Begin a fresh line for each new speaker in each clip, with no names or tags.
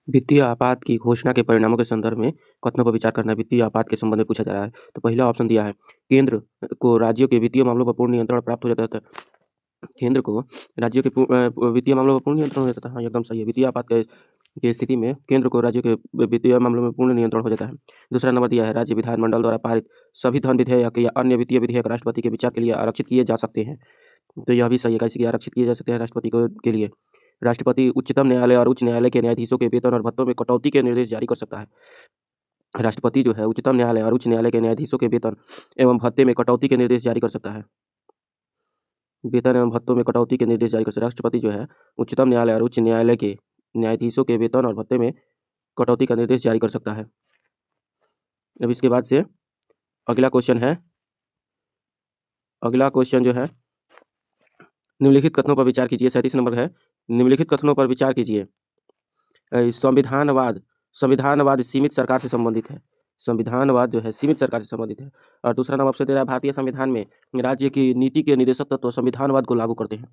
वित्तीय आपात की घोषणा के परिणामों के संदर्भ में कथनों पर विचार करना वित्तीय आपात के संबंध में पूछा जा रहा है। तो पहला ऑप्शन दिया है, केंद्र को राज्यों के वित्तीय मामलों पर पूर्ण नियंत्रण प्राप्त हो जाता था। केंद्र को राज्यों के वित्तीय मामलों पर पूर्ण नियंत्रण हो जाता था। हाँ, एकदम सही है। वित्तीय आपात की स्थिति में केंद्र को राज्यों के वित्तीय मामलों में पूर्ण नियंत्रण हो जाता है। दूसरा नंबर दिया है, राज्य विधानमंडल द्वारा पारित सभी धन विधेयक या अन्य वित्तीय विधेयक राष्ट्रपति के विचार के लिए आरक्षित किए जा सकते हैं। तो यह भी सही है, कैसे कि आरक्षित किए जा सकते हैं राष्ट्रपति के लिए। राष्ट्रपति उच्चतम न्यायालय और उच्च न्यायालय के न्यायाधीशों के वेतन और भत्तों में कटौती के निर्देश जारी कर सकता है। राष्ट्रपति जो है उच्चतम न्यायालय और उच्च न्यायालय के न्यायाधीशों के वेतन एवं भत्ते में कटौती के निर्देश जारी कर सकता है। वेतन एवं भत्तों में कटौती के निर्देश जारी कर सकता है। राष्ट्रपति जो है उच्चतम न्यायालय और उच्च न्यायालय के न्यायाधीशों के वेतन और भत्ते में कटौती का निर्देश जारी कर सकता है। अब इसके बाद से अगला क्वेश्चन जो है, निम्नलिखित कथनों पर विचार कीजिए। 37 नंबर है, निम्नलिखित कथनों पर विचार कीजिए। संविधानवाद सीमित सरकार से संबंधित है। संविधानवाद जो है सीमित सरकार से संबंधित है। और दूसरा नंबर ऑप्शन दे रहा है, भारतीय संविधान में राज्य की नीति के निर्देशक तत्व संविधानवाद को लागू करते हैं।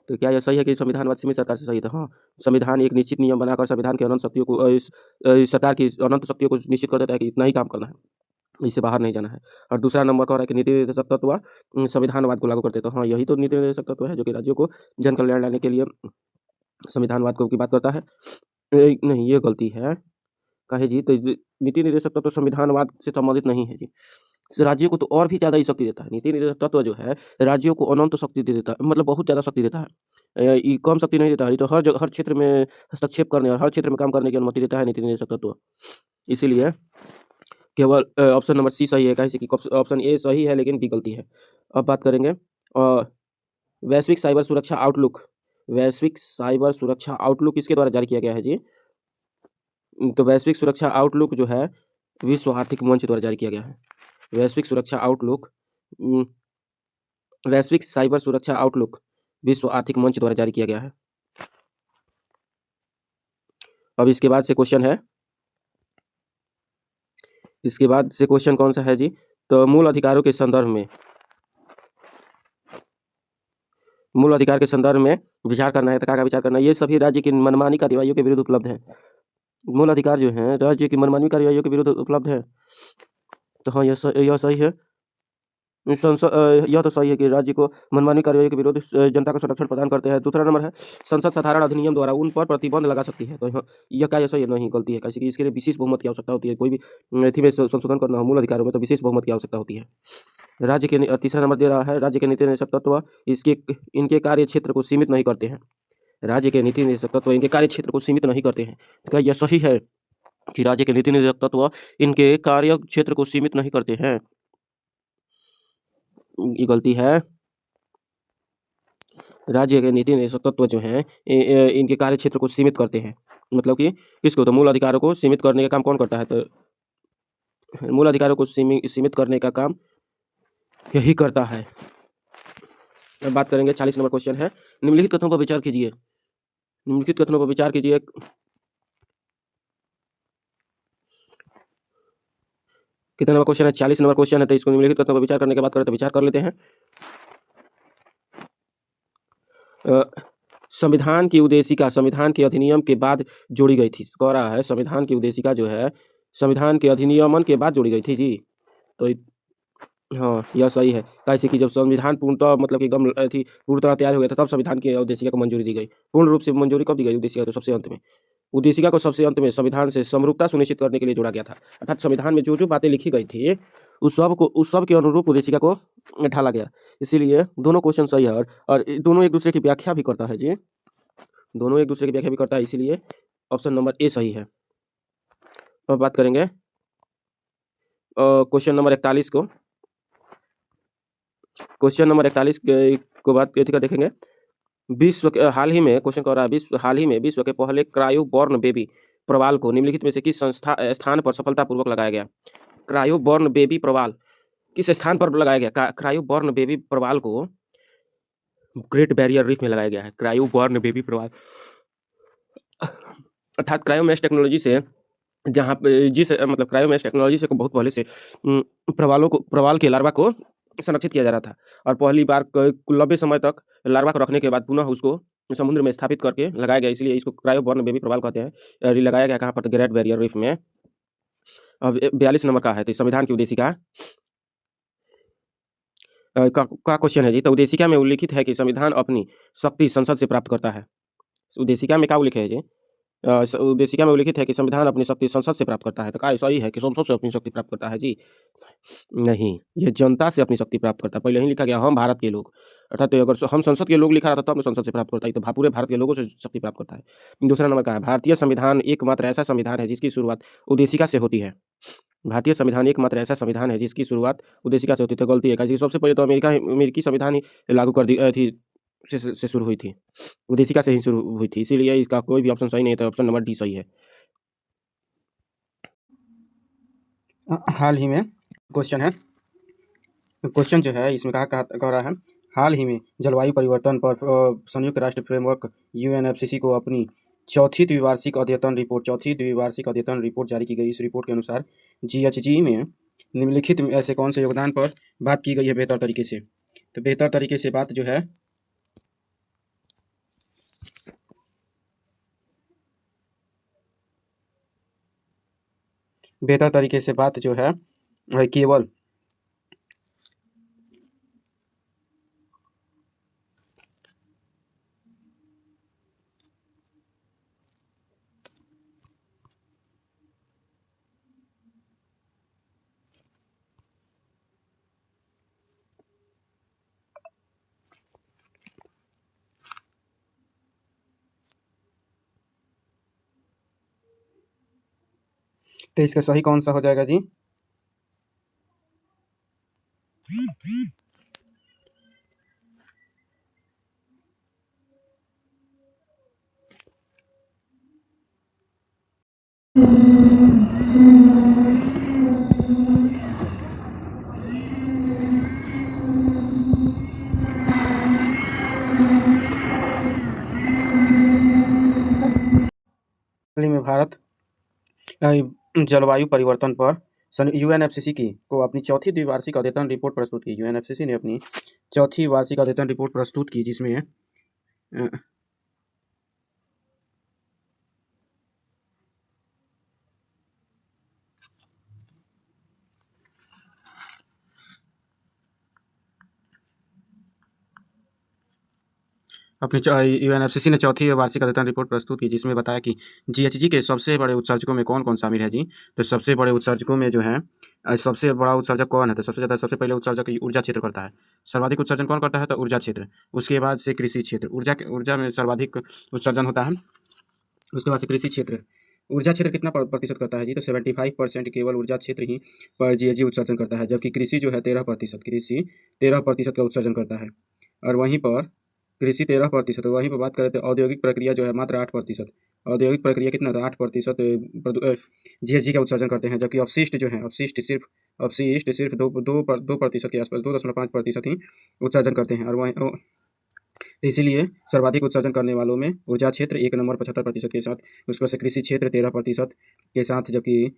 तो क्या यह सही है कि संविधानवाद सीमित सरकार से सही था? हाँ, संविधान एक निश्चित नियम बनाकर संविधान की अनंत शक्तियों को सरकार की अनंत शक्तियों को निश्चित कर देता है कि इतना ही काम करना है, इससे बाहर नहीं जाना है। और दूसरा नंबर कह रहा है कि नीति निर्देशक तत्व संविधानवाद को लागू करते हैं। तो हाँ, यही तो नीति निर्देशक तत्व है जो कि राज्यों को जन कल्याण लाने के लिए संविधानवाद की बात करता है। नहीं, ये गलती है। काहे जी? तो नीति निर्देशक तत्व संविधानवाद से संबंधित नहीं है जी। राज्यों को तो और भी ज़्यादा ही शक्ति देता है। नीति निर्देशक तत्व जो है राज्यों को अनंत शक्ति दे देता है, मतलब बहुत ज़्यादा शक्ति देता है। ये कम शक्ति नहीं देता है, ये तो हर क्षेत्र में हस्तक्षेप करने और हर क्षेत्र में काम करने की अनुमति देता है नीति निर्देशक तत्व। इसीलिए केवल ऑप्शन नंबर सी सही है, कैसे कि ऑप्शन ए सही है लेकिन बी गलती है। अब बात करेंगे वैश्विक साइबर सुरक्षा आउटलुक। वैश्विक साइबर सुरक्षा आउटलुक किसके द्वारा जारी किया गया है जी? तो वैश्विक सुरक्षा आउटलुक जो है विश्व आर्थिक मंच द्वारा जारी किया गया है। वैश्विक सुरक्षा आउटलुक, वैश्विक साइबर सुरक्षा आउटलुक विश्व आर्थिक मंच द्वारा जारी किया गया है। अब इसके बाद से क्वेश्चन कौन सा है जी? तो मूल अधिकारों के संदर्भ में विचार करना है। तो क्या विचार करना है? ये सभी राज्य की मनमानी कार्यवाहियों के विरुद्ध उपलब्ध है। मूल अधिकार जो है राज्य की मनमानी कार्यवाहियों के विरुद्ध उपलब्ध है। तो हाँ, यह सही है। यह तो सही है कि राज्य को मनमानी कार्यवाही के विरुद्ध जनता को संरक्षण प्रदान करते हैं। दूसरा नंबर है, संसद साधारण अधिनियम द्वारा उन पर प्रतिबंध लगा सकती है। तो यह क्या सही है? नहीं, गलती है। कैसे कि इसके लिए विशेष बहुमत की आवश्यकता होती है। कोई भी थी में संशोधन करना हो मूल अधिकारों में तो विशेष बहुमत की आवश्यकता होती है। राज्य के तीसरा नंबर दे रहा है, राज्य के नीति निर्देशक तत्व इनके कार्य क्षेत्र को सीमित नहीं करते हैं। राज्य के नीति निर्देशक तत्व इनके कार्य क्षेत्र को सीमित नहीं करते हैं। क्या यह सही है कि राज्य के नीति निर्देशक तत्व इनके कार्य क्षेत्र को सीमित नहीं करते हैं? ये गलती है। राज्य के नीति निर्देशक तत्व जो हैं इनके कार्य क्षेत्र को सीमित करते हैं। मतलब कि किसको? तो मूल अधिकारों को सीमित करने का काम कौन करता है? तो मूल अधिकारों को सीमित करने का काम यही करता है। अब बात करेंगे 40 नंबर क्वेश्चन है, निम्नलिखित कथनों पर विचार कीजिए। कितना नंबर क्वेश्चन है? 40 नंबर क्वेश्चन है। तो इसको निम्नलिखित कथनों पर विचार करने की बात करें तो विचार कर लेते हैं। संविधान की उद्देशिका संविधान के अधिनियम के बाद जोड़ी गई थी। कह रहा है संविधान की उद्देशिका जो है संविधान के अधिनियमन के बाद जोड़ी गई थी जी। तो हाँ, यह सही है। कैसे कि जब संविधान पूर्णतः मतलब कि एकदम पूर्णतः तैयार हो गया था तब संविधान की उद्देशिका को मंजूरी दी गई। पूर्ण रूप से मंजूरी कब दी गई उद्देशिका? तो सबसे अंत में। उद्देशिका को सबसे अंत में संविधान से समरूपता सुनिश्चित करने के लिए जोड़ा गया था। अर्थात संविधान में जो जो बातें लिखी गई थी उस सब के अनुरूप उद्देशिका को ढाला गया। इसीलिए दोनों क्वेश्चन सही है और दोनों एक दूसरे की व्याख्या भी करता है जी। दोनों एक दूसरे की व्याख्या भी करता है, इसीलिए ऑप्शन नंबर ए सही है। अब बात करेंगे क्वेश्चन नंबर 41 को। क्वेश्चन नंबर 41 को बात का देखेंगे। हाल ही में क्वेश्चन कह रहा है हाल ही में विश्व के पहले क्रायोबॉर्न बेबी प्रवाल को निम्नलिखित में से किस स्थान पर सफलतापूर्वक लगाया गया? क्रायोबॉर्न बेबी प्रवाल किस स्थान पर लगाया गया? क्रायोबॉर्न बेबी प्रवाल को ग्रेट बैरियर रीफ में लगाया गया है। क्रायोबॉर्न बेबी प्रवाल अर्थात क्रायोमैक्स टेक्नोलॉजी से जहाँ पे मतलब क्रायोमैक्स टेक्नोलॉजी से बहुत पहले से प्रवाल के लार्वा को संरक्षित किया जा रहा था और पहली बार लंबे समय तक लार्वा को रखने के बाद पुनः उसको समुद्र में स्थापित करके लगाया गया, इसलिए इसको क्रायोबर्न बेबी प्रवाल कहते हैं। ये लगाया गया कहाँ पर? तो ग्रेट बैरियर रीफ में। अब 42 नंबर का है, तो संविधान की उद्देशिका का क्वेश्चन है जी। तो उद्देशिका में उल्लिखित है कि संविधान अपनी शक्ति संसद से प्राप्त करता है। उद्देशिका में क्या उल्लेख है जी? उद्देशिका में उल्लिखित है कि संविधान अपनी शक्ति संसद से प्राप्त करता है। तो क्या ऐसा ही है कि संसद से अपनी शक्ति प्राप्त करता है जी? नहीं, ये जनता से अपनी शक्ति प्राप्त करता है। पहले ही लिखा गया हम भारत के लोग, अर्थात तो अगर हम संसद के लोग लिखा रहता तो अपने संसद से प्राप्त करता है, तो पूरे भारत के लोगों से शक्ति प्राप्त करता है। दूसरा नंबर का है, भारतीय संविधान एकमात्र ऐसा संविधान है जिसकी शुरुआत उद्देशिका से होती है। भारतीय संविधान एकमात्र ऐसा संविधान है जिसकी शुरुआत उद्देशिका से होती है। तो गलती है, क्योंकि सबसे पहले तो अमेरिकी संविधान ही लागू कर दी थी, से शुरू हुई थी, उद्देशिका से ही शुरू हुई थी, इसीलिए इसका कोई भी ऑप्शन सही नहीं है। तो ऑप्शन नंबर डी सही है। हाल ही में क्वेश्चन है, क्वेश्चन जो है इसमें कह रहा है, हाल ही में जलवायु परिवर्तन पर संयुक्त राष्ट्र फ्रेमवर्क UNFCCC को अपनी चौथी द्विवार्षिक अद्यतन रिपोर्ट जारी की गई। इस रिपोर्ट के अनुसार GHG में निम्नलिखित में ऐसे कौन से योगदान पर बात की गई है बेहतर तरीके से? तो बेहतर तरीके से बात जो है केवल तो इसका सही कौन सा हो जाएगा जी? में भारत जलवायु परिवर्तन पर UNFCCC को अपनी चौथी द्विवार्षिक अद्यतन रिपोर्ट प्रस्तुत की। UNFCCC ने अपनी चौथी वार्षिक अद्यतन रिपोर्ट प्रस्तुत की, जिसमें UNFCCC ने चौथी वार्षिक अद्यतन रिपोर्ट प्रस्तुत की, जिसमें बताया कि GHG के सबसे बड़े उत्सर्जकों में कौन कौन शामिल है जी? तो सबसे बड़े उत्सर्जकों में जो है, सबसे बड़ा उत्सर्जक कौन है? तो सबसे पहले उत्सर्जक ऊर्जा क्षेत्र करता है। सर्वाधिक उत्सर्जन कौन करता है? तो ऊर्जा क्षेत्र। उसके बाद से कृषि क्षेत्र, ऊर्जा में सर्वाधिक उत्सर्जन होता है। उसके बाद से कृषि क्षेत्र, ऊर्जा क्षेत्र कितना प्रतिशत करता है जी? तो 75% केवल ऊर्जा क्षेत्र ही पर GHG उत्सर्जन करता है, जबकि कृषि जो है 13% का उत्सर्जन करता है। और वहीं पर कृषि 13%, वहीं पर बात करें तो औद्योगिक प्रक्रिया जो है मात्र 8%। औद्योगिक प्रक्रिया कितना था? 8% GHG का उत्सर्जन करते हैं, जबकि अपशिष्ट सिर्फ 2% के आसपास, 2.5% ही उत्सर्जन करते हैं। और वहीं तो इसीलिए सर्वाधिक उत्सर्जन करने वालों में ऊर्जा क्षेत्र 1 नंबर 75% के साथ, उसके बाद से कृषि क्षेत्र 13% के साथ, जबकि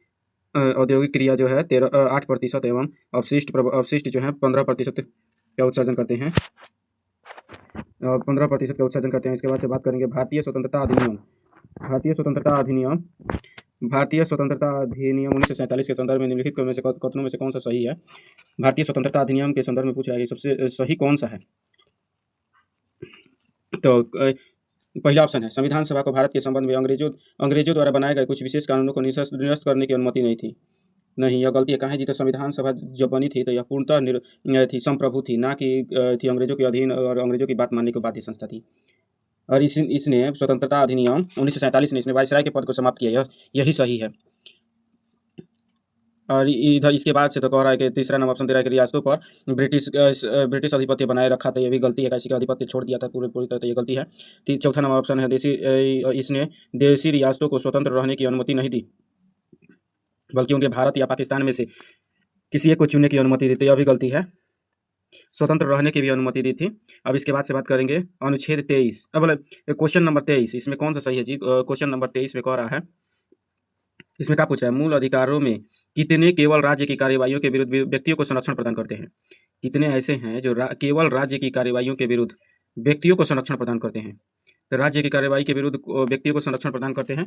औद्योगिक क्रिया जो है 8% एवं अपशिष्ट जो है 15% का उत्सर्जन करते हैं, 15% का उत्सर्जन करते हैं। इसके बाद से बात करेंगे भारतीय स्वतंत्रता अधिनियम 1947 के संदर्भ में निम्नलिखित कथनों में से कौन सा सही है? भारतीय स्वतंत्रता अधिनियम के संदर्भ में पूछा है, सबसे सही कौन सा है? तो पहला ऑप्शन है, संविधान सभा को भारत के संबंध में अंग्रेजों द्वारा बनाए गए कुछ विशेष कानूनों को निरस्त करने की अनुमति नहीं थी। नहीं, यह गलती है। कहाँ है जी? तो संविधान सभा जब बनी थी तो यह पूर्णतः संप्रभु थी, ना कि थी अंग्रेजों के अधीन और अंग्रेजों की बात मानने को बाध्य संस्था थी। और इसने स्वतंत्रता अधिनियम 1947 में इसने वायसराय के पद को समाप्त किया, यही सही है। और इधर इसके बाद से तो कह रहा है कि तीसरा नंबर ऑप्शन दे रहा है कि रियासतों पर ब्रिटिश आधिपत्य बनाए रखा था, ये भी गलती है। किसी का आधिपत्य छोड़ दिया था पूरी तरह, तो ये गलती है। चौथा नंबर ऑप्शन है इसने देशी रियासतों को स्वतंत्र रहने की अनुमति नहीं दी, बल्कि उनके भारत या पाकिस्तान में से किसी एक को चुनने की अनुमति दी, तो यह भी गलती है। स्वतंत्र रहने की भी अनुमति दी थी। अब इसके बाद से बात करेंगे अनुच्छेद 23, अब क्वेश्चन नंबर 23, इसमें कौन सा सही है जी? क्वेश्चन नंबर 23 में कह रहा है, इसमें क्या पूछा है? मूल अधिकारों में कितने केवल राज्य की कार्यवाहियों के विरुद्ध व्यक्तियों को संरक्षण प्रदान करते हैं? कितने ऐसे हैं जो केवल राज्य की कार्यवाहियों के विरुद्ध व्यक्तियों को संरक्षण प्रदान करते हैं? तो राज्य की कार्यवाही के विरुद्ध व्यक्तियों को संरक्षण प्रदान करते हैं।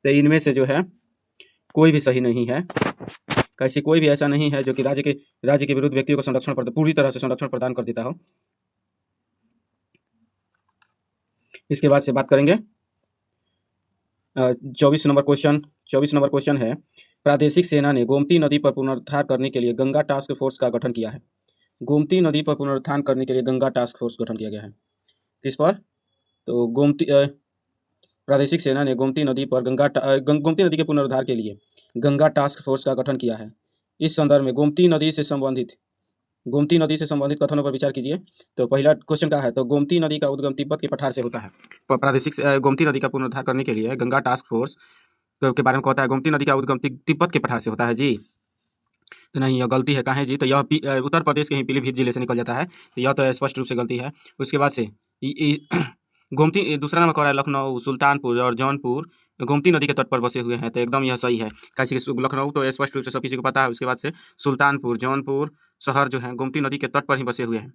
तो इनमें से जो है कोई भी सही नहीं है। कैसे कोई भी ऐसा नहीं है जो कि राज्य के विरुद्ध व्यक्तियों को पूरी तरह से संरक्षण प्रदान कर देता हो। इसके बाद से बात करेंगे 24 नंबर क्वेश्चन है, प्रादेशिक सेना ने गोमती नदी पर पुनरुद्धार करने के लिए गंगा टास्क फोर्स का गठन किया है। गोमती नदी पर पुनरुत्थान करने के लिए गंगा टास्क फोर्स गठन किया गया है। किस पर? तो प्रादेशिक सेना ने गोमती नदी के पुनरुद्धार के लिए गंगा टास्क फोर्स का गठन किया है। इस संदर्भ में गोमती नदी से संबंधित कथनों पर विचार कीजिए। तो पहला क्वेश्चन क्या है? तो गोमती नदी का उद्गम तिब्बत के पठार से होता है। गोमती नदी का पुनरुद्धार करने के लिए गंगा टास्क फोर्स के बारे में कहता है गोमती नदी का उद्गम तिब्बत के पठार से होता है जी। तो नहीं, यह गलती है। कहाँ है जी? तो यह उत्तर प्रदेश के ही पीलीभीत जिले से निकल जाता है। तो यह तो स्पष्ट रूप से गलती है। उसके बाद से गोमती दूसरा नंबर कह रहा है लखनऊ, सुल्तानपुर और जौनपुर गोमती नदी के तट पर बसे हुए हैं। तो एकदम यह सही है। कैसे लखनऊ तो स्पष्ट रूप से सब किसी को पता है। उसके बाद से सुल्तानपुर, जौनपुर शहर जो है गोमती नदी के तट पर ही बसे हुए हैं।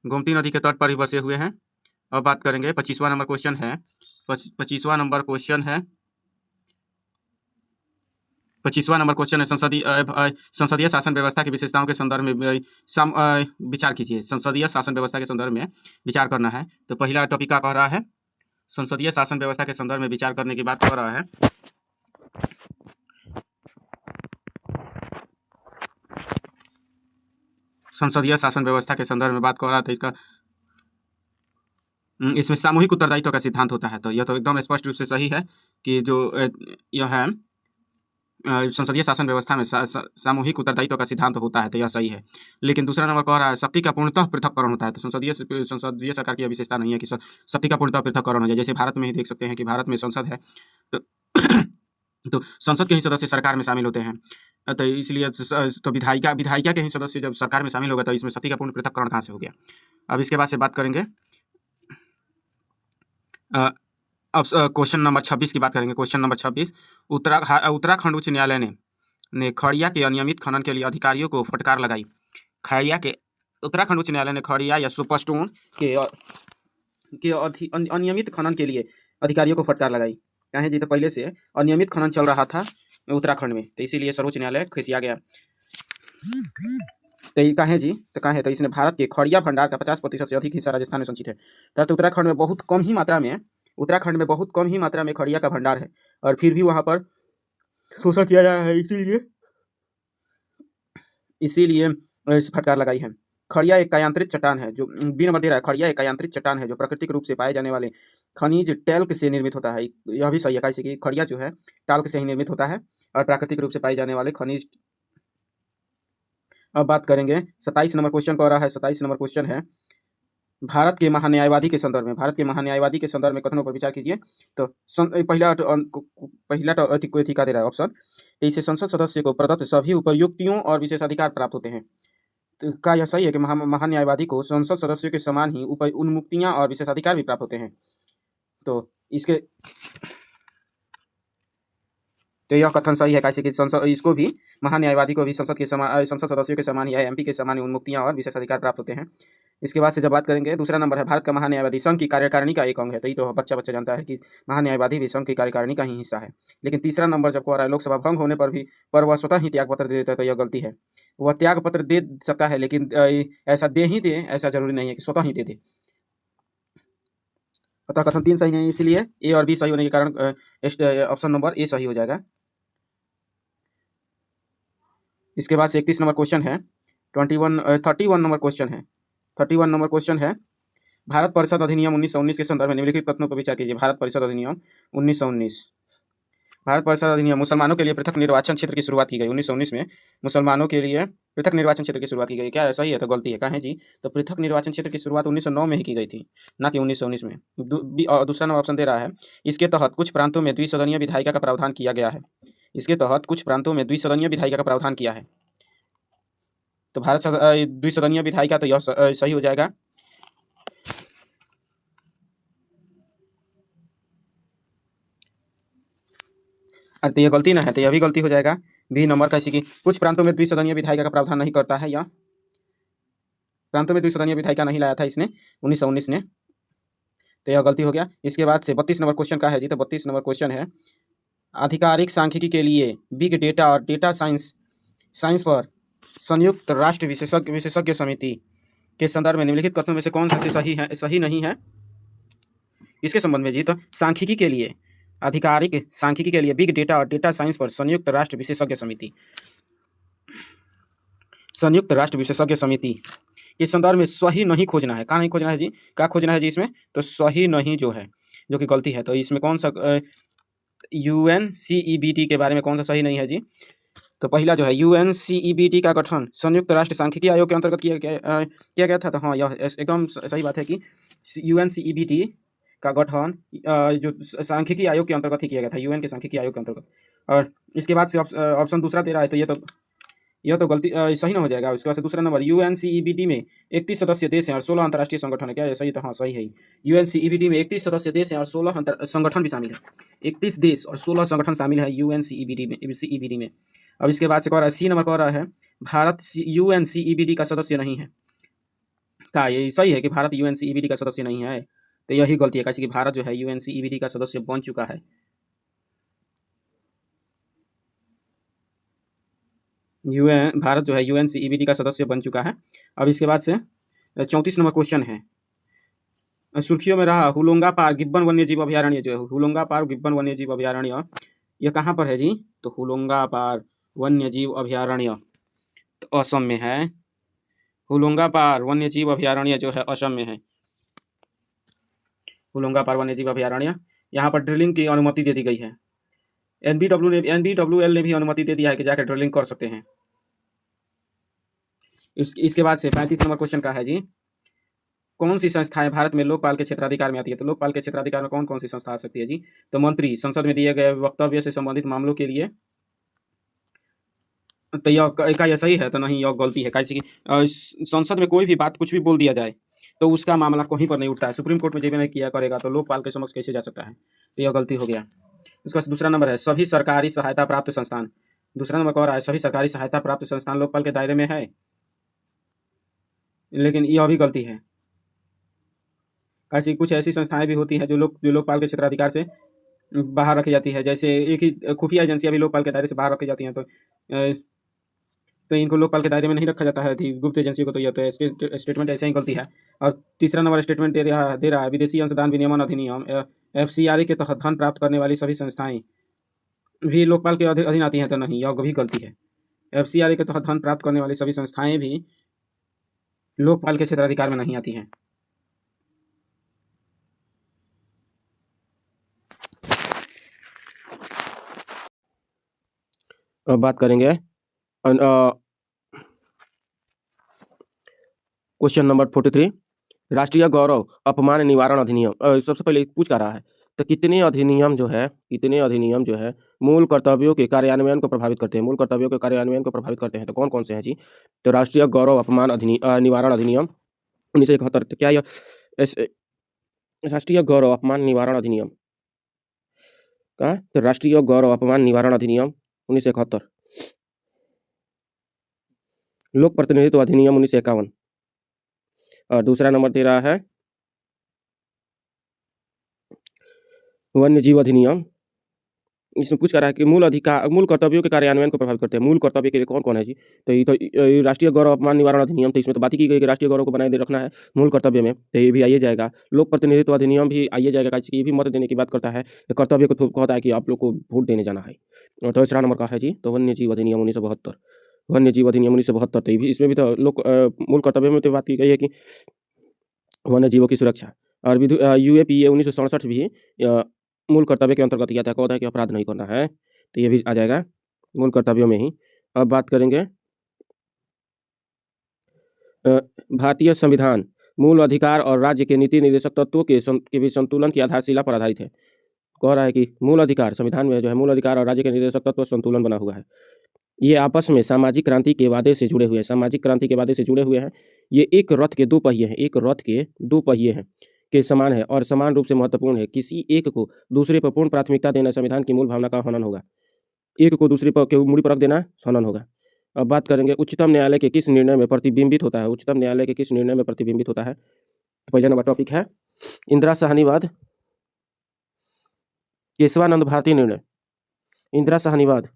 गोमती नदी के तट पर ही बसे हुए हैं। अब बात करेंगे 25वां नंबर क्वेश्चन है। 25वां नंबर क्वेश्चन है 25वां नंबर क्वेश्चन है संसदीय शासन व्यवस्था की विशेषताओं के संदर्भ में विचार कीजिए। संसदीय शासन व्यवस्था के संदर्भ में विचार करना है। तो पहला टॉपिक क्या कह रहा है? संसदीय शासन व्यवस्था के संदर्भ में विचार करने की बात कर रहा है। संसदीय शासन व्यवस्था के संदर्भ में बात कर रहा है। तो इसमें सामूहिक उत्तरदायित्व का सिद्धांत होता है। तो यह तो एकदम स्पष्ट रूप से सही है कि जो यह है संसदीय शासन व्यवस्था में सामूहिक उत्तरदायित्व का सिद्धांत होता है। तो यह सही है। लेकिन दूसरा नंबर कह रहा है शक्ति का पूर्णतः पृथक्करण होता है। तो संसदीय सरकार की विशेषता नहीं है कि शक्ति का पूर्णतः पृथक्करण हो जाए। जैसे भारत में ही देख सकते हैं कि भारत में संसद है तो तो संसद के ही सदस्य सरकार में शामिल होते हैं। तो इसलिए तो विधायिका के ही सदस्य जब सरकार में शामिल होगा तो इसमें शक्ति का पूर्ण पृथक्करण कहाँ से हो गया? अब इसके बाद से बात करेंगे अब क्वेश्चन नंबर 26 की बात करेंगे। क्वेश्चन नंबर 26, उत्तराखंड उच्च न्यायालय ने खड़िया के अनियमित खनन के लिए अधिकारियों को फटकार लगाई। उत्तराखंड उच्च न्यायालय ने खड़िया या सुपरस्टोन के अनियमित खनन के लिए अधिकारियों को फटकार लगाई। क्या है जी? तो पहले से अनियमित खनन चल रहा था उत्तराखंड में, तो इसीलिए सर्वोच्च न्यायालय खिसिया गया। तो ये कहाँ है जी? तो कहाँ है? तो इसने भारत के खड़िया भंडार का 50% से अधिक हिस्सा राजस्थान में संचित है। तो उत्तराखंड में बहुत कम ही मात्रा में खड़िया का भंडार है और फिर भी वहाँ पर शोषण किया जा रहा है। इसीलिए फटकार लगाई है। खड़िया एक कायांतरित चट्टान है जो बी नंबर दे रहा है। खड़िया एक कायांतरित चट्टान है जो प्राकृतिक रूप से पाए जाने वाले खनिज टैल्क से निर्मित होता है। यह भी सही है। कैसे कि खड़िया जो है टाल्क से ही निर्मित होता है और प्राकृतिक रूप से पाए जाने वाले खनिज। अब बात करेंगे 27 नंबर क्वेश्चन कह रहा है। 27 नंबर क्वेश्चन है भारत के महान्यायवादी के संदर्भ में कथनों पर विचार कीजिए। तो पहला का दे रहा है ऑप्शन। तो इसे संसद सदस्य को प्रदत्त सभी उपयुक्तियों और विशेषाधिकार प्राप्त होते हैं। तो क्या यह सही है कि महान्यायवादी को संसद सदस्यों के समान ही उन्मुक्तियां और विशेषाधिकार भी प्राप्त होते हैं? तो यह कथन सही है। कैसे कि इसको भी महान्यायवादी को भी संसद सदस्यों के समान ही एमपी के समान ही उन्मुक्तियां और विशेषाधिकार प्राप्त होते हैं। इसके बाद से जब बात करेंगे दूसरा नंबर है भारत का महान्यायवादी संघ की कार्यकारिणी का एक अंग है। तो ये तो बच्चा जानता है कि महान्यायवादी भी संघ की कार्यकारिणी का ही हिस्सा है। लेकिन तीसरा नंबर जब कह रहा है लोकसभा भंग होने पर वह स्वतः ही त्याग पत्र दे देता है। तो यह गलती है। वह त्याग पत्र दे सकता है लेकिन ऐसा जरूरी नहीं है कि स्वतः ही दे दे। अतः कथन 3 सही नहीं है। इसलिए ए और बी सही होने के कारण ऑप्शन नंबर ए सही हो जाएगा। इसके बाद से 31 नंबर क्वेश्चन है 31 नंबर क्वेश्चन है 31 नंबर क्वेश्चन है भारत परिषद अधिनियम 1919 के संदर्भ में निम्नलिखित कथनों पर विचार कीजिए। भारत परिषद अधिनियम 1919 मुसलमानों के लिए पृथक निर्वाचन क्षेत्र की शुरुआत की गई। 1919 में मुसलमानों के लिए पृथक निर्वाचन क्षेत्र की शुरुआत की गई। क्या सही है? तो गलती है। कहाँ है जी? तो पृथक निर्वाचन क्षेत्र की शुरुआत 1909 में ही की गई थी, ना कि 1919 में। दूसरा नंबर ऑप्शन दे रहा है इसके तहत कुछ प्रांतों में द्विसदनीय विधायिका का प्रावधान किया गया है। तो भारत द्विसदनीय विधायिका तो यह सही हो जाएगा। तो यह गलती ना है तो यह भी गलती हो जाएगा। बी नंबर कैसे कि कुछ प्रांतों में द्विसदनीय विधायिका का प्रावधान नहीं करता है।
प्रांतों में द्विसदनीय विधायिका नहीं लाया था इसने 1919 ने, तो यह गलती हो गया। इसके बाद से 32 नंबर क्वेश्चन का है जी, तो 32 नंबर क्वेश्चन है, आधिकारिक सांख्यिकी के लिए बिग डेटा और डेटा साइंस पर संयुक्त राष्ट्र विशेषज्ञ समिति के संदर्भ में निम्नलिखित कथनों में से कौन सा सही नहीं है इसके संबंध में जी। तो सांख्यिकी के लिए, आधिकारिक सांख्यिकी के लिए बिग डेटा और डेटा साइंस पर संयुक्त राष्ट्र विशेषज्ञ समिति के संदर्भ में सही नहीं खोजना है। कहाँ नहीं खोजना है जी, क्या खोजना है जी इसमें, तो सही नहीं जो है, जो कि गलती है। तो इसमें कौन सा UNCEBT के बारे में कौन सा सही नहीं है जी, तो पहला जो है UNCEBT का गठन संयुक्त राष्ट्र सांख्यिकी आयोग के अंतर्गत किया गया था। तो हाँ, यह एकदम सही बात है कि UNCEBT का गठन जो सांख्यिकी आयोग के अंतर्गत ही किया गया था, UN के सांख्यिकी आयोग के अंतर्गत। और इसके बाद से ऑप्शन दूसरा दे रहा है, तो यह तो गलती सही ना हो जाएगा। उसके बाद से दूसरा नंबर, UNCEBT में 31 सदस्य देश हैं और 16 अंतर्राष्ट्रीय संगठन है। क्या ये सही? तो हाँ, सही है। UNCEBT में 31 सदस्य देश हैं और 16 संगठन भी शामिल है। 31 देश और 16 संगठन शामिल है UNCEBT में। अब इसके बाद से कह रहा है, सी नंबर कह रहा है, भारत UNCEBT का सदस्य नहीं है। क्या ये सही है कि भारत UNCEBT का सदस्य नहीं है? तो यही गलती है, कैसे कि भारत जो है UNCEBT का सदस्य बन चुका है। भारत जो है UNCEBT का सदस्य बन चुका है। अब इसके बाद से 34 नंबर क्वेश्चन है, सुर्खियों में रहा हुलोंगा पार गिब्बन वन्यजीव अभयारण्य जो है, हुलोंगा पार गिब्बन वन्यजीव अभयारण्य, यह कहाँ पर है जी? तो हुलोंगा पार वन्यजीव अभयारण्य तो असम में है। हुलोंगा पार वन्यजीव अभयारण्य जो है असम में है। हुलोंगा पार वन्यजीव अभयारण्य, यहाँ पर ड्रिलिंग की अनुमति दे दी गई है। NBWL ने भी अनुमति दे दिया है कि जाकर ड्रिलिंग कर सकते हैं। इसके बाद से 35 नंबर क्वेश्चन का है जी, कौन सी संस्थाएं भारत में लोकपाल के क्षेत्राधिकार में आती है? तो लोकपाल के क्षेत्राधिकार में कौन कौन सी संस्था आ सकती है जी? तो मंत्री संसद में दिए गए वक्तव्य से संबंधित मामलों के लिए, तो यह क्या सही है? तो नहीं, यह गलती है। कैसे कि संसद में कोई भी बात कुछ भी बोल दिया जाए तो उसका मामला कहीं पर नहीं उठता है, सुप्रीम कोर्ट में जब नहीं किया करेगा तो लोकपाल के समक्ष कैसे जा सकता है? तो यह गलती हो गया। उसका दूसरा नंबर है, सभी सरकारी सहायता प्राप्त संस्थान, दूसरा नंबर कह रहा है सभी सरकारी सहायता प्राप्त संस्थान लोकपाल के दायरे में है, लेकिन यह भी गलती है। कैसे कुछ ऐसी संस्थाएं भी होती हैं जो लोकपाल के क्षेत्राधिकार से बाहर रखी जाती है, जैसे एक ही खुफिया एजेंसियां भी लोकपाल के दायरे से बाहर रखी जाती हैं, तो इनको लोकपाल के दायरे में नहीं रखा जाता है गुप्त एजेंसी को। तो यह तो स्टेटमेंट ऐसे ही गलती है। और तीसरा नंबर स्टेटमेंट दे रहा है, विदेशी अंशदान विनियमन अधिनियम FCRA के तहत धन प्राप्त करने वाली सभी संस्थाएं भी लोकपाल के अधीन आती हैं। तो नहीं, यह भी गलती है। FCRA के तहत धन प्राप्त करने वाली सभी संस्थाएं भी लोकपाल के क्षेत्राधिकार में नहीं आती हैं।
अब बात करेंगे क्वेश्चन नंबर 43, राष्ट्रीय गौरव अपमान निवारण अधिनियम। सबसे पहले पूछ कर रहा है, तो कितने अधिनियम जो है मूल कर्तव्यों के कार्यान्वयन को प्रभावित करते हैं? मूल कर्तव्यों के कार्यान्वयन को प्रभावित करते हैं, तो कौन कौन से हैं जी? तो राष्ट्रीय गौरव अपमान निवारण अधिनियम 1971। तो क्या यह राष्ट्रीय गौरव अपमान निवारण अधिनियम का? तो राष्ट्रीय गौरव अपमान निवारण अधिनियम 1971। लोक प्रतिनिधित्व अधिनियम 1951। और दूसरा नंबर दे रहा है वन्य जीव अधिनियम। इसमें पूछ कर रहा है कि मूल कर्तव्यों के कार्यान्वयन को प्रभावित करते हैं। मूल कर्तव्य के लिए कौन कौन है जी? तो ये राष्ट्रीय गौरव अपमान निवारण अधिनियम, तो इसमें तो बात ही की गई कि राष्ट्रीय गौरव को बनाए रखना है मूल कर्तव्य में, तो ये भी आइए जाएगा। लोक प्रतिनिधित्व अधिनियम भी आइए जाएगा, ये भी मत देने की बात करता है, कर्तव्य को कहता है कि आप लोग को वोट देने जाना है। और तीसरा नंबर का है जी, तो वन्य जीव अधिनियम 1972। वन्य जीव अधिनियम 1972, तो इसमें भी तो मूल कर्तव्य में तो बात की गई है कि वन्य जीवों की सुरक्षा। और UAPA 1967 भी मूल कर्तव्य के अंतर्गत किया था, कहता है कि अपराध नहीं करना है, तो ये भी आ जाएगा मूल कर्तव्यों में ही। अब बात करेंगे भारतीय संविधान मूल अधिकार और राज्य के नीति निर्देशक तत्वों के भी संतुलन की आधारशिला पर आधारित है। कह रहा है कि मूल अधिकार, संविधान में जो है मूल अधिकार और राज्य के निर्देशक तत्व संतुलन बना हुआ है। ये आपस में सामाजिक क्रांति के वादे से जुड़े हुए हैं। ये एक रथ के दो पहिए हैं के समान है और समान रूप से महत्वपूर्ण है। किसी एक को दूसरे पर पूर्ण प्राथमिकता देना संविधान की मूल भावना का हनन होगा। एक को दूसरे पर मूड़ी पर रख देना हनन होगा। अब बात करेंगे उच्चतम न्यायालय के किस निर्णय में प्रतिबिंबित होता है, उच्चतम न्यायालय के किस निर्णय में प्रतिबिंबित होता है। तो पहला नंबर टॉपिक है इंदिरा साहनीवाद, केशवानंद भारती निर्णय, इंदिरा साहनीवाद।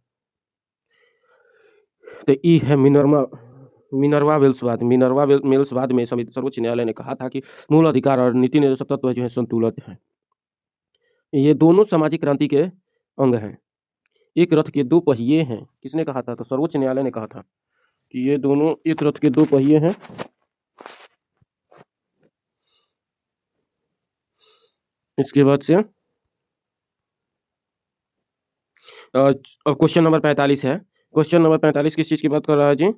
तो ई है मिनर्वा वेल्सवाद। मिल्सवाद में सर्वोच्च न्यायालय ने कहा था कि मूल अधिकार और नीति निदेशक तत्व जो है संतुलित है। ये दोनों सामाजिक क्रांति के अंग हैं। एक रथ के दो पहिए हैं, किसने कहा था? तो सर्वोच्च न्यायालय ने कहा था कि ये दोनों एक रथ के दो पहिए हैं। इसके बाद से क्वेश्चन नंबर 45 है। क्वेश्चन नंबर 45 किस चीज की बात कर रहा है जी?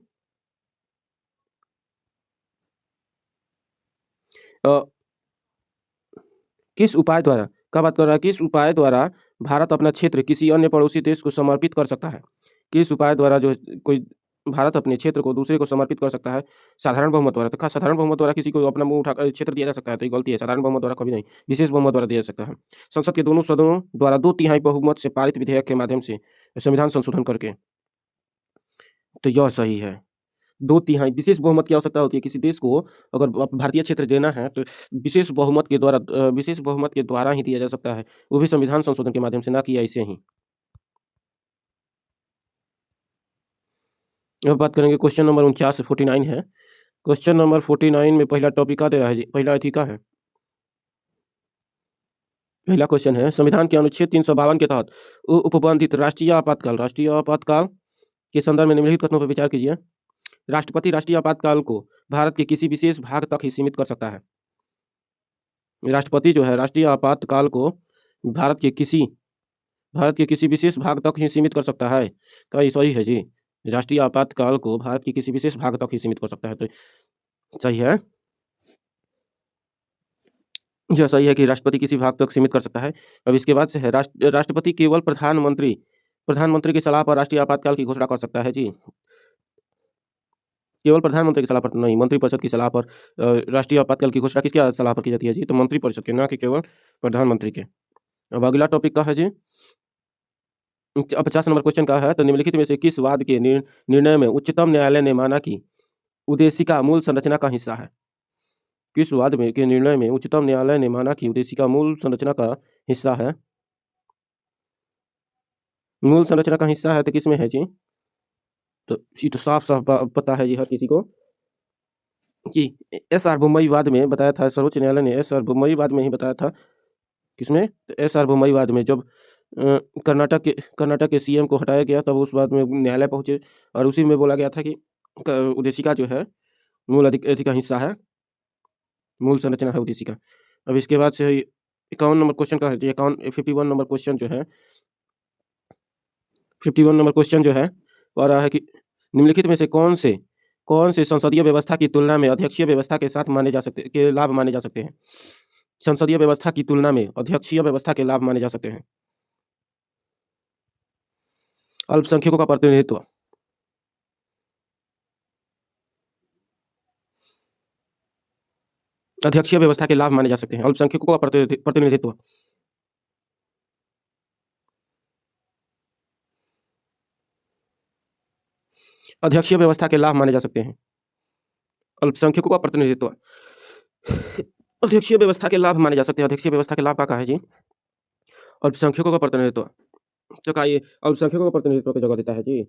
किस उपाय द्वारा का बात कर रहा है? किस उपाय द्वारा भारत अपना क्षेत्र किसी अन्य पड़ोसी देश को समर्पित कर सकता है? किस उपाय द्वारा जो कोई भारत अपने क्षेत्र को दूसरे को समर्पित कर सकता है? साधारण बहुमत द्वारा। तो साधारण बहुमत द्वारा किसी को अपना मुंह उठा क्षेत्र दिया जा सकता है? तो ये गलती है। साधारण बहुमत द्वारा कभी नहीं, विशेष बहुमत द्वारा दिया जा सकता है। संसद के दोनों सदनों द्वारा 2/3 बहुमत से पारित विधेयक के माध्यम से संविधान संशोधन करके। तो यह सही है। 2/3 विशेष बहुमत की आवश्यकता होती है किसी देश को अगर भारतीय क्षेत्र देना है तो विशेष बहुमत के द्वारा ही दिया जा सकता है, वो भी संविधान संशोधन के माध्यम से, ना कि ऐसे ही। अब बात करेंगे क्वेश्चन नंबर 49 49 है। क्वेश्चन नंबर 49 में पहला टॉपिक का दे रहा है जी, पहला अथी का है। पहला क्वेश्चन है संविधान के अनुच्छेद 352 के तहत उपबंधित राष्ट्रीय आपातकाल के संदर्भ में निम्नलिखित कथनों पर विचार कीजिए। राष्ट्रपति राष्ट्रीय आपातकाल को भारत के किसी विशेष भाग तक ही सीमित कर सकता है। राष्ट्रपति जो है राष्ट्रीय आपातकाल को भारत के किसी विशेष भाग तक ही सीमित कर सकता है। तो ये सही है जी। राष्ट्रीय आपातकाल को भारत के किसी विशेष भाग तक ही सीमित कर सकता है, तो सही है। यह सही है कि राष्ट्रपति किसी भाग तक सीमित कर सकता है। अब इसके बाद से है राष्ट्रपति केवल प्रधानमंत्री की सलाह पर राष्ट्रीय आपातकाल की घोषणा कर सकता है जी। केवल प्रधानमंत्री की सलाह पर नहीं, मंत्रिपरिषद की सलाह पर राष्ट्रीय आपातकाल की घोषणा किसकी सलाह पर की जाती है जी? तो मंत्रिपरिषद के, ना कि केवल प्रधानमंत्री के। अब अगला टॉपिक का है जी 50 नंबर क्वेश्चन का है। तो निम्नलिखित में से किस वाद के निर्णय में उच्चतम न्यायालय ने माना कि उद्देशिका मूल संरचना का हिस्सा है? किस वाद में के निर्णय में उच्चतम न्यायालय ने माना कि उद्देशिका मूल संरचना का हिस्सा है? मूल संरचना का हिस्सा है तो किसमें है जी? तो ये तो साफ साफ पता है जी हर किसी को कि SR बोम्मई में बताया था। सर्वोच्च न्यायालय ने SR बोम्मई में ही बताया था। किसमें? तो SR बोम्मई में जब कर्नाटक के CM को हटाया गया तब उस बाद में न्यायालय पहुंचे और उसी में बोला गया था कि उद्देशिका जो है मूल अधिक का हिस्सा है, मूल संरचना है उद्देशिका। अब इसके बाद से 51 नंबर क्वेश्चन का है 51 नंबर क्वेश्चन जो है 51 नंबर क्वेश्चन जो है कह रहा है कि निम्नलिखित में से कौन से संसदीय व्यवस्था की तुलना में अध्यक्षीय व्यवस्था के लाभ माने जा सकते हैं? संसदीय व्यवस्था की तुलना में अध्यक्षीय व्यवस्था के लाभ माने जा सकते हैं। अल्पसंख्यकों का प्रतिनिधित्व, अध्यक्षीय व्यवस्था के लाभ माने जा सकते हैं। अल्पसंख्यकों का प्रतिनिधित्व, अध्यक्षीय व्यवस्था के लाभ माने जा सकते हैं। अल्पसंख्यकों का प्रतिनिधित्व, अध्यक्षीय व्यवस्था के लाभ माने जा सकते हैं। अध्यक्षीय व्यवस्था के लाभ का है जी? अल्पसंख्यकों का प्रतिनिधित्व। तो क्या ये अल्पसंख्यकों का प्रतिनिधित्व की जगह देता है जी?